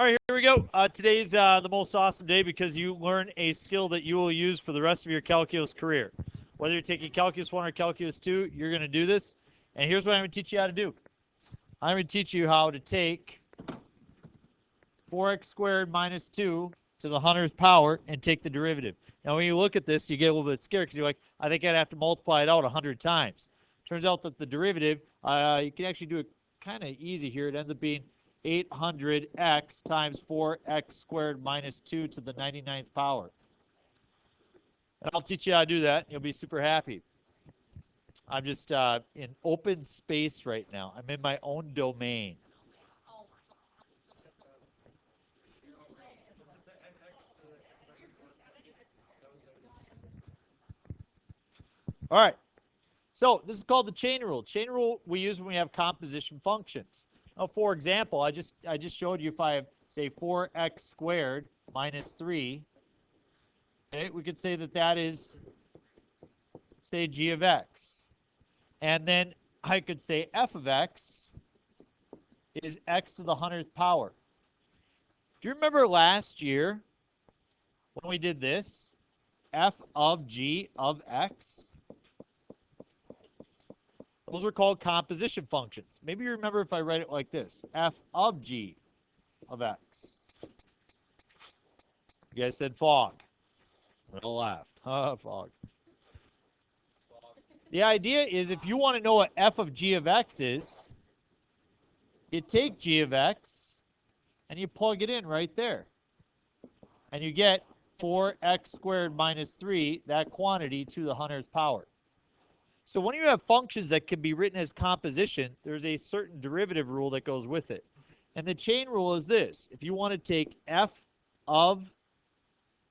All right, here we go. Today's the most awesome day because you learn a skill that you will use for the rest of your calculus career. Whether you're taking Calculus 1 or Calculus 2, you're going to do this. And here's what I'm going to teach you how to do. I'm going to teach you how to take 4x squared minus 2 to the 100th power and take the derivative. Now, when you look at this, you get a little bit scared because you're like, I think I'd have to multiply it out 100 times. Turns out that the derivative, you can actually do it kind of easy here. It ends up being 800x times 4x squared minus 2 to the 99th power. And I'll teach you how to do that. You'll be super happy. I'm just in open space right now. I'm in my own domain. All right. So this is called the chain rule. Chain rule we use when we have composition functions. Now, for example, I just showed you if I have, say, 4x squared minus 3, okay, we could say that that is, say, g of x. And then I could say f of x is x to the 100th power. Do you remember last year when we did this? F of g of x? Those were called composition functions. Maybe you remember if I write it like this. F of g of x. You guys said fog. I laughed. Fog. The idea is if you want to know what f of g of x is, you take g of x and you plug it in right there. And you get 4x squared minus 3, that quantity, to the 100th power. So when you have functions that can be written as composition, there's a certain derivative rule that goes with it. And the chain rule is this. If you want to take f of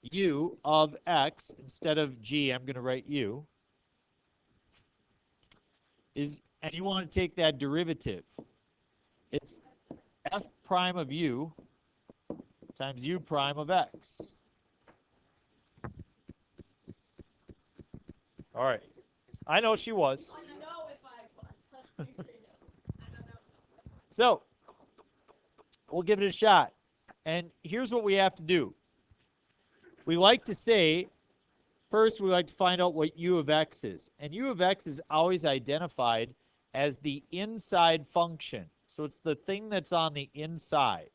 u of x, instead of g, I'm going to write u, and you want to take that derivative. It's f prime of u times u prime of x. All right. I know she was. So, we'll give it a shot. And here's what we have to do. We like to say, first we like to find out what u of x is. And u of x is always identified as the inside function. So it's the thing that's on the inside.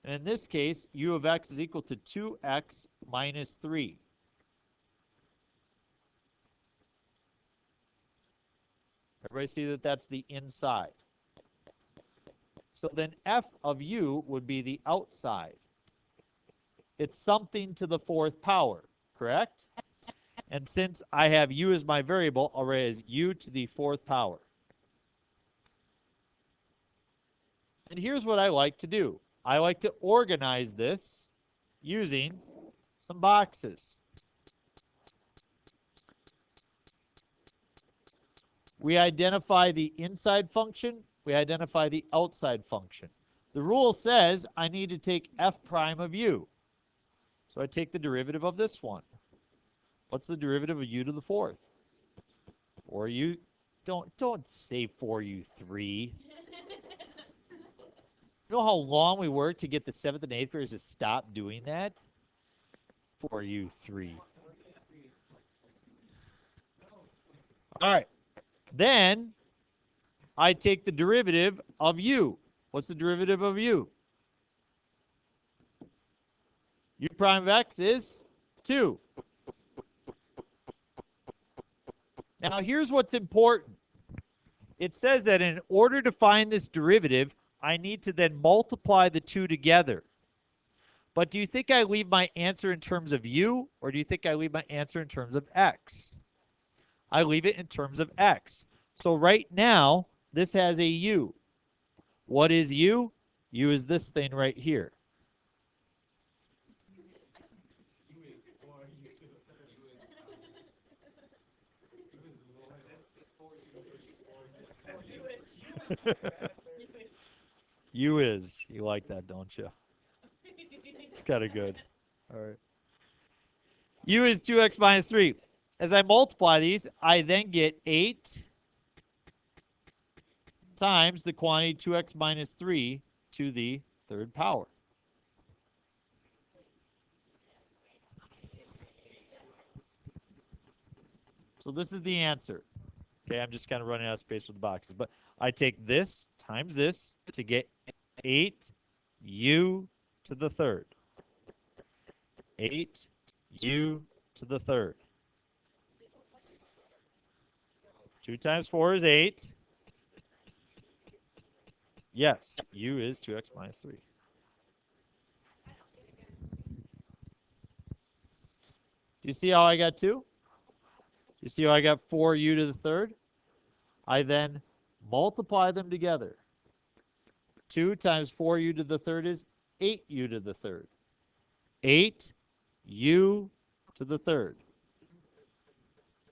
And in this case, u of x is equal to 2x minus 3. Everybody see that that's the inside. So then f of u would be the outside. It's something to the 4th power, correct? And since I have u as my variable, I'll write as u to the 4th power. And here's what I like to do. I like to organize this using some boxes. We identify the inside function. We identify the outside function. The rule says I need to take f prime of u. So I take the derivative of this one. What's the derivative of u to the 4th? 4u. Don't say 4u3. You know how long we worked to get the 7th and 8th graders to stop doing that? 4u3. All right. Then I take the derivative of u. What's the derivative of u? U prime of x is 2. Now here's what's important. It says that in order to find this derivative, I need to then multiply the two together. But do you think I leave my answer in terms of u, or do you think I leave my answer in terms of x? I leave it in terms of x. So right now, this has a u. What is u? U is this thing right here. U is. You like that, don't you? It's kind of good. All right. U is 2x minus 3. As I multiply these, I then get 8 times the quantity 2x minus 3 to the third power. So this is the answer. Okay, I'm just kind of running out of space with the boxes. But I take this times this to get 8u to the third. 8u to the third. 2 times 4 is 8. Yes, u is 2x minus 3. Do you see how I got 2? Do you see how I got 4u to the third? I then multiply them together. 2 times 4u to the third is 8u to the third. 8u to the third.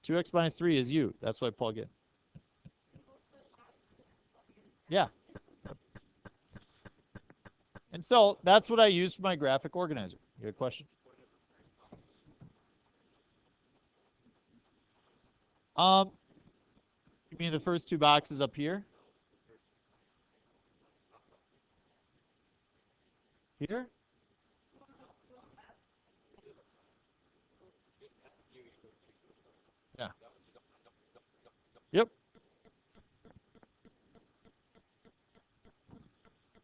2x minus 3 is u. That's what I plug in. Yeah. And so that's what I use for my graphic organizer. You have a question? You mean the first 2 boxes up here? Here? Yeah. Yep.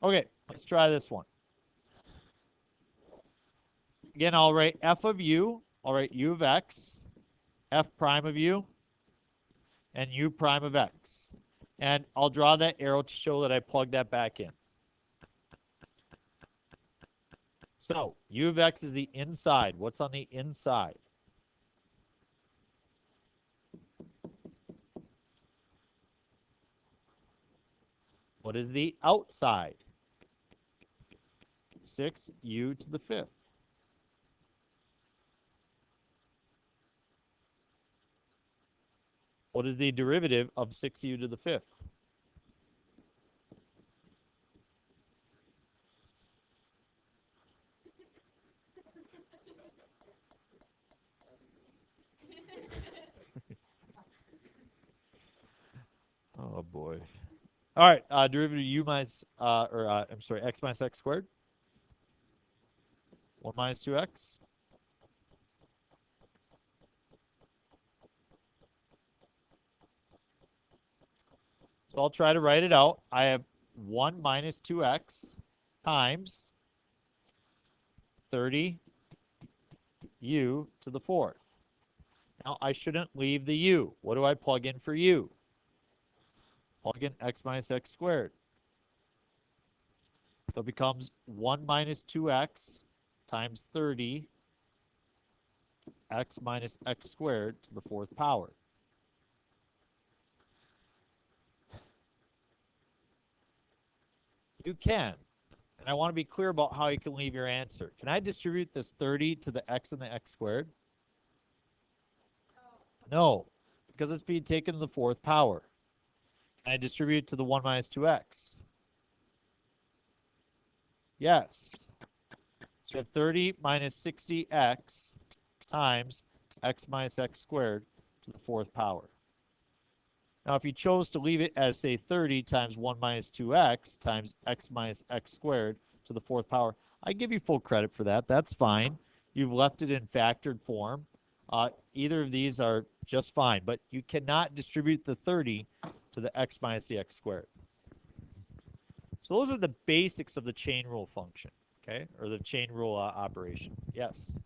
Okay, let's try this one. Again, I'll write f of u, I'll write u of x, f prime of u, and u prime of x. And I'll draw that arrow to show that I plug that back in. So, u of x is the inside. What's on the inside? What is the outside? 6u to the fifth. What is the derivative of 6u to the fifth? Oh boy. All right, derivative of u minus, I'm sorry, x minus x squared. 1 minus 2x. So I'll try to write it out. I have 1 minus 2x times 30u to the fourth. Now, I shouldn't leave the u. What do I plug in for u? Plug in x minus x squared. So it becomes 1 minus 2x times 30 x minus x squared to the fourth power. You can. And I want to be clear about how you can leave your answer. Can I distribute this 30 to the x and the x squared? No, because it's being taken to the fourth power. Can I distribute it to the 1 minus 2x? Yes. So you have 30 minus 60x times x minus x squared to the fourth power. Now, if you chose to leave it as, say, 30 times 1 minus 2x times x minus x squared to the fourth power, I give you full credit for that. That's fine. You've left it in factored form. Either of these are just fine, but you cannot distribute the 30 to the x minus the x squared. So those are the basics of the chain rule function, okay, or the chain rule operation. Yes.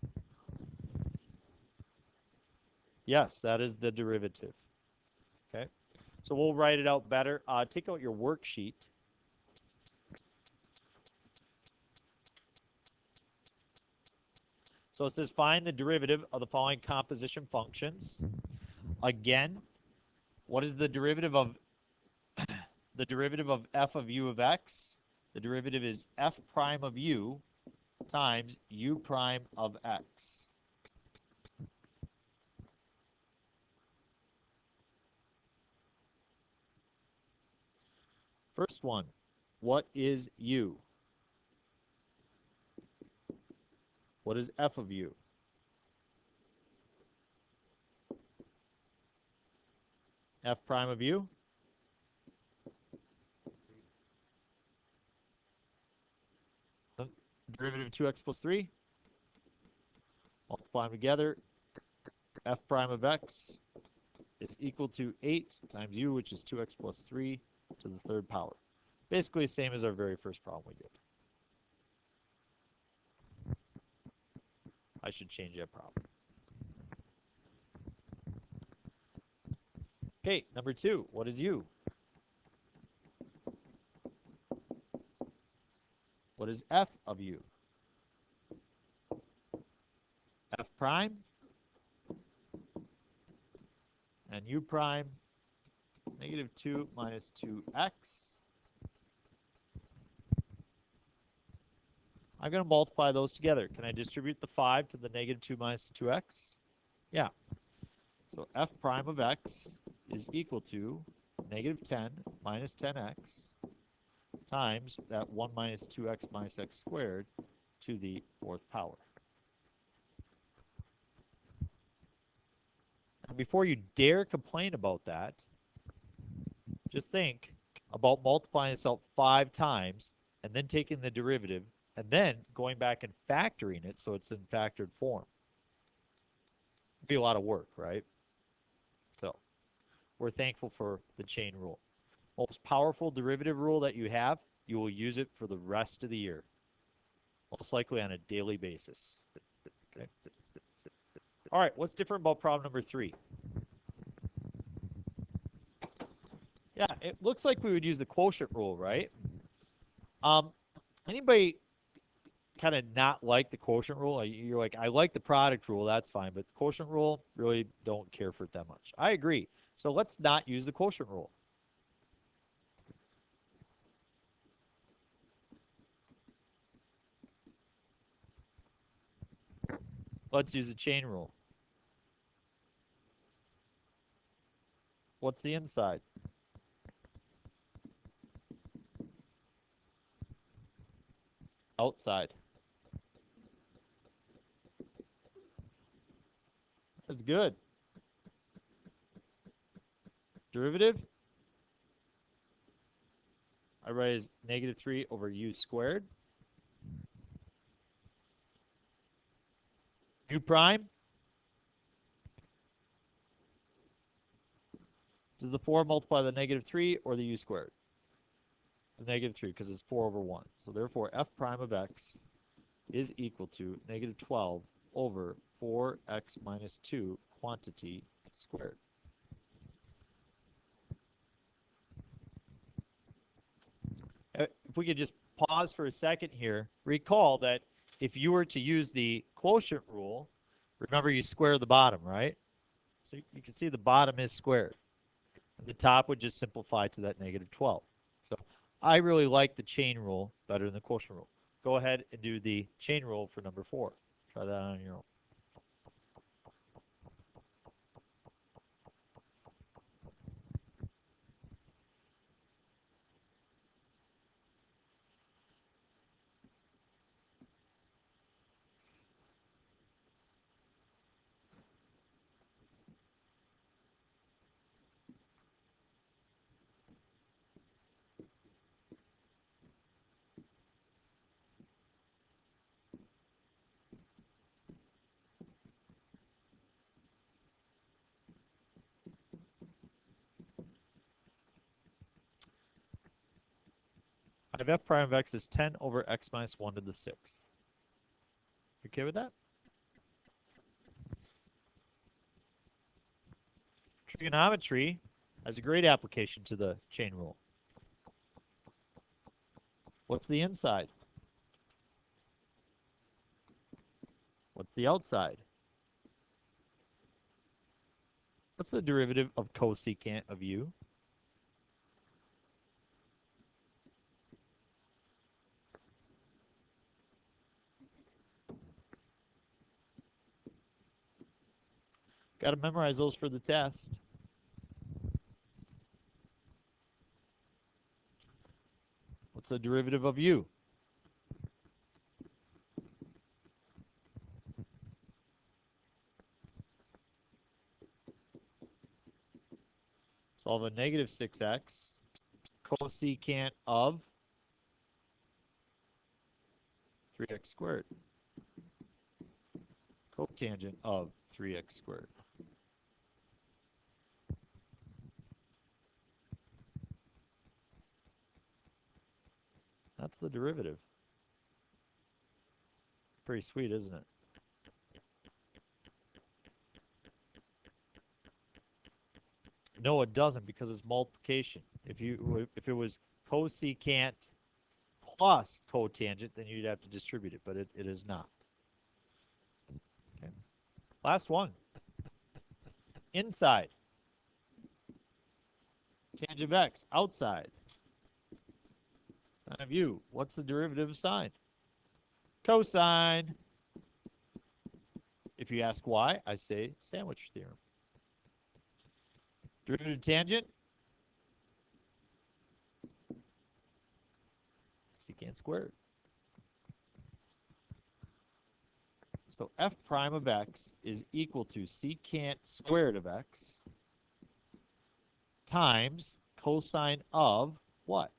Yes, that is the derivative. Okay. So we'll write it out better. Take out your worksheet. So it says find the derivative of the following composition functions. Again, what is the derivative of f of u of x? The derivative is f prime of u times u prime of x. First one, what is u? What is f of u? F prime of u? derivative of 2x plus 3. Multiply them together. F prime of x is equal to 8 times u, which is 2x plus 3 to the third power. Basically the same as our very first problem we did. I should change that problem. Okay, number 2. What is u? What is f of u? F prime and u prime, negative 2 minus 2x. I'm going to multiply those together. Can I distribute the 5 to the negative 2 minus 2x? Yeah. So f prime of x is equal to negative 10 minus 10x times that 1 minus 2x minus x squared to the fourth power. And before you dare complain about that, just think about multiplying this out 5 times and then taking the derivative and then going back and factoring it so it's in factored form. It'd be a lot of work, right? So we're thankful for the chain rule. Most powerful derivative rule that you have, you will use it for the rest of the year. Most likely on a daily basis. Okay. All right, what's different about problem number 3? Yeah, it looks like we would use the quotient rule, right? Anybody kind of not like the quotient rule? You're like, I like the product rule, that's fine, but the quotient rule, really don't care for it that much. I agree. So let's not use the quotient rule. Let's use the chain rule. What's the inside? Outside. That's good. Derivative? I write as negative 3 over u squared. U prime? Does the 4 multiply the negative 3 or the u squared? The negative 3, because it's 4 over 1. So therefore, f prime of x is equal to negative 12 over 4x minus 2 quantity squared. If we could just pause for a second here, recall that if you were to use the quotient rule, remember you square the bottom, right? So you can see the bottom is squared. And the top would just simplify to that negative 12. So I really like the chain rule better than the quotient rule. Go ahead and do the chain rule for number 4. Try that on your own. I have f prime of x is 10 over x minus 1 to the 6th. You okay with that? Trigonometry has a great application to the chain rule. What's the inside? What's the outside? What's the derivative of cosecant of u? Got to memorize those for the test. What's the derivative of u? Solve a negative 6x cosecant of 3x squared. Cotangent of 3x squared. That's the derivative. Pretty sweet, isn't it? No, it doesn't, because it's multiplication. If it was cosecant plus cotangent, then you'd have to distribute it, but it is not. Okay. Last one. Inside. Tangent of x, outside. Sine of u. What's the derivative of sine? Cosine. If you ask why, I say sandwich theorem. Derivative of tangent? Secant squared. So f prime of x is equal to secant squared of x times cosine of what?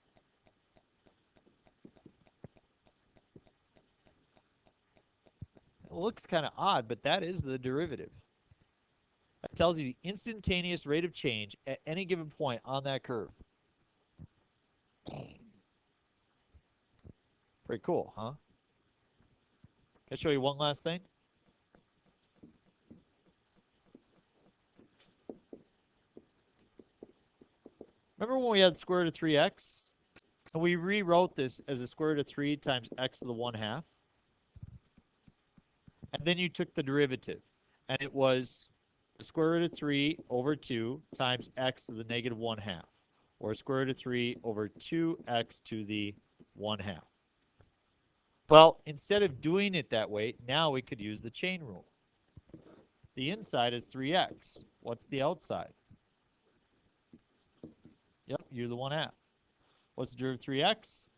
It looks kind of odd, but that is the derivative. That tells you the instantaneous rate of change at any given point on that curve. Pretty cool, huh? Can I show you one last thing? Remember when we had square root of 3x? And we rewrote this as a square root of 3 times x to the 1/2. And then you took the derivative. And it was the square root of 3 over 2 times x to the negative 1/2. Or square root of 3 over 2x to the 1/2. Well, instead of doing it that way, now we could use the chain rule. The inside is 3x. What's the outside? Yep, u to the 1/2. What's the derivative of 3x?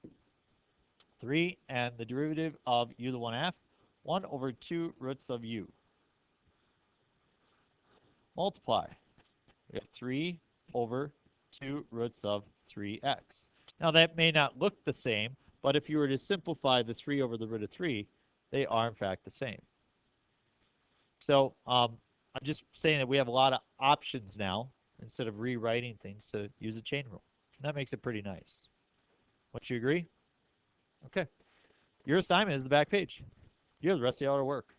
3, and the derivative of u to the 1/2? 1 over 2 roots of u. Multiply. We have 3 over 2 roots of 3x. Now that may not look the same, but if you were to simplify the 3 over the root of 3, they are in fact the same. So I'm just saying that we have a lot of options now instead of rewriting things to use a chain rule. And that makes it pretty nice. Don't you agree? Okay. Your assignment is the back page. You have the rest of the hour to work.